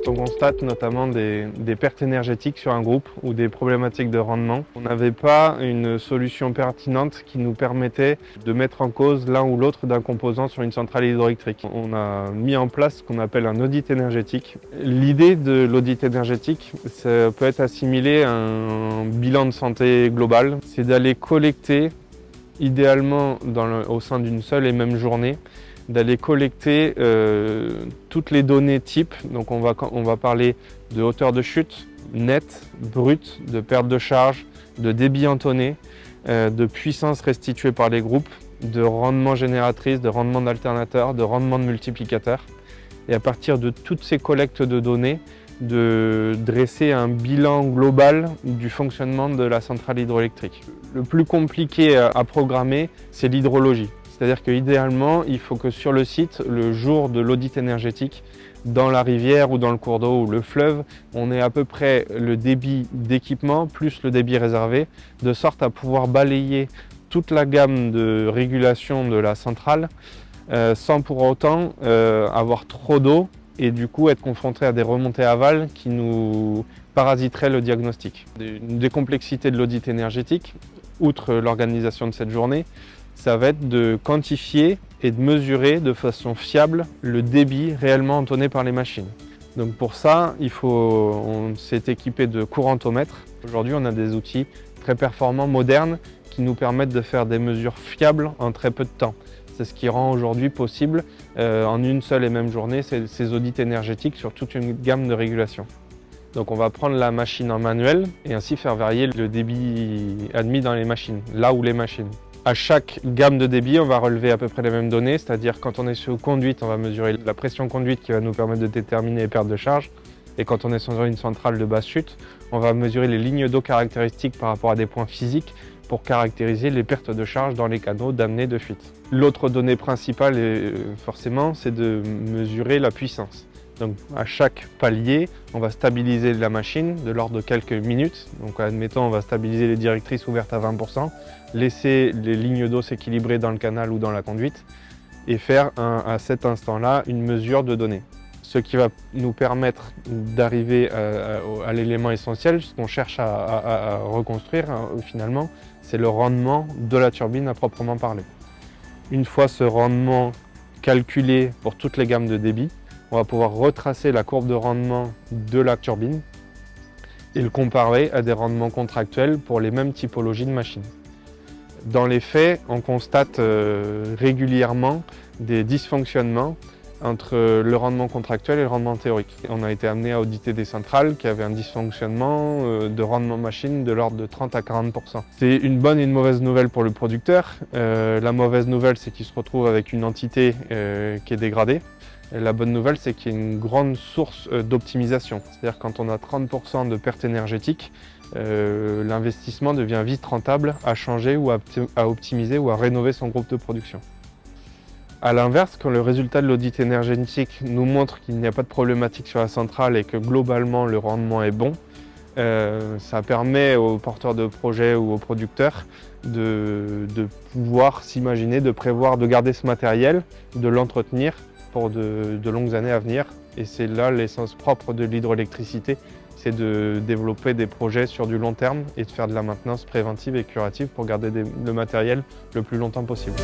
quand on constate notamment des pertes énergétiques sur un groupe ou des problématiques de rendement, on n'avait pas une solution pertinente qui nous permettait de mettre en cause l'un ou l'autre d'un composant sur une centrale hydroélectrique. On a mis en place ce qu'on appelle un audit énergétique. L'idée de l'audit énergétique, ça peut être assimilé à un bilan de santé global. C'est d'aller collecter, idéalement au sein d'une seule et même journée, d'aller collecter toutes les données types. Donc on va parler de hauteur de chute, nette, brute, de perte de charge, de débit en tonnées, de puissance restituée par les groupes, de rendement génératrice, de rendement d'alternateur, de rendement de multiplicateur. Et à partir de toutes ces collectes de données, de dresser un bilan global du fonctionnement de la centrale hydroélectrique. Le plus compliqué à programmer, c'est l'hydrologie. C'est-à-dire qu'idéalement, il faut que sur le site, le jour de l'audit énergétique, dans la rivière ou dans le cours d'eau ou le fleuve, on ait à peu près le débit d'équipement plus le débit réservé, de sorte à pouvoir balayer toute la gamme de régulation de la centrale sans pour autant avoir trop d'eau et du coup être confronté à des remontées aval qui nous parasiteraient le diagnostic. Une des complexités de l'audit énergétique, outre l'organisation de cette journée, ça va être de quantifier et de mesurer de façon fiable le débit réellement entonné par les machines. Donc pour ça, on s'est équipé de courantomètres. Aujourd'hui, on a des outils très performants, modernes, qui nous permettent de faire des mesures fiables en très peu de temps. C'est ce qui rend aujourd'hui possible, en une seule et même journée, ces audits énergétiques sur toute une gamme de régulation. Donc on va prendre la machine en manuel et ainsi faire varier le débit admis dans les machines, là où les machines. À chaque gamme de débit, on va relever à peu près les mêmes données, c'est-à-dire quand on est sur conduite, on va mesurer la pression conduite qui va nous permettre de déterminer les pertes de charge. Et quand on est sur une centrale de basse chute, on va mesurer les lignes d'eau caractéristiques par rapport à des points physiques pour caractériser les pertes de charge dans les canaux d'amener de fuite. L'autre donnée principale, forcément, c'est de mesurer la puissance. Donc à chaque palier, on va stabiliser la machine de l'ordre de quelques minutes. Donc admettons, on va stabiliser les directrices ouvertes à 20%, laisser les lignes d'eau s'équilibrer dans le canal ou dans la conduite et faire à cet instant-là une mesure de données. Ce qui va nous permettre d'arriver à l'élément essentiel, ce qu'on cherche à reconstruire finalement, c'est le rendement de la turbine à proprement parler. Une fois ce rendement calculé pour toutes les gammes de débit, on va pouvoir retracer la courbe de rendement de la turbine et le comparer à des rendements contractuels pour les mêmes typologies de machines. Dans les faits, on constate régulièrement des dysfonctionnements entre le rendement contractuel et le rendement théorique. On a été amené à auditer des centrales qui avaient un dysfonctionnement de rendement machine de l'ordre de 30 à 40%. C'est une bonne et une mauvaise nouvelle pour le producteur. La mauvaise nouvelle, c'est qu'il se retrouve avec une entité qui est dégradée. Et la bonne nouvelle, c'est qu'il y a une grande source d'optimisation. C'est-à-dire quand on a 30% de perte énergétique, l'investissement devient vite rentable à changer ou à optimiser ou à rénover son groupe de production. A l'inverse, quand le résultat de l'audit énergétique nous montre qu'il n'y a pas de problématique sur la centrale et que globalement le rendement est bon, ça permet aux porteurs de projets ou aux producteurs de pouvoir s'imaginer, de prévoir, de garder ce matériel, de l'entretenir pour de longues années à venir. Et c'est là l'essence propre de l'hydroélectricité, c'est de développer des projets sur du long terme et de faire de la maintenance préventive et curative pour garder le matériel le plus longtemps possible.